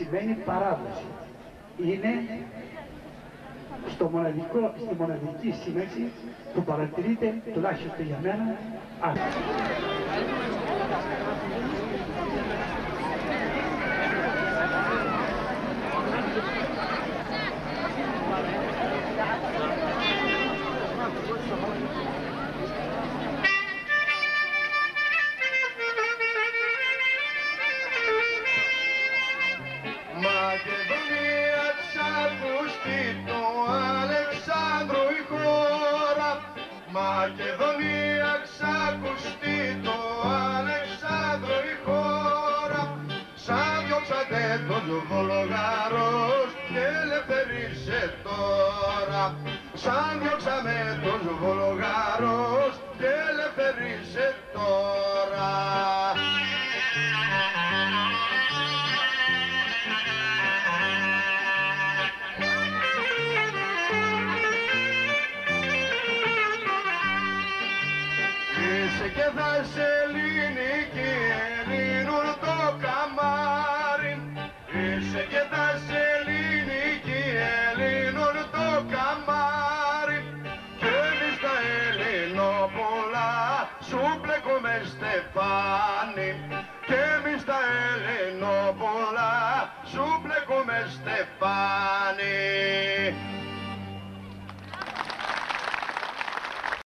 σημαίνει παράδοση. Είναι στη μοναδική σύμμεξη που παρατηρείται, τουλάχιστον για μένα, Μακεδονία ξακουστεί το Αλεξάνδρου η χώρα. Μακεδονία ξακουστεί το Αλεξάνδρου η χώρα. Σαν διώξατε τον Βολογαρός και ελευθερίσε τώρα. Σαν διώξαμε τον Βολογαρός και ελευθερίσε τώρα. Και θα σε ελληνική Ελλήνων το καμάρι. Είσαι και θα σε ελληνική Ελλήνων το καμάρι. Και εμείς τα Ελληνόπουλα σου μπλέκουμε στεφάνι. Και εμείς τα Ελληνόπουλα σου μπλέκουμε στεφάνι.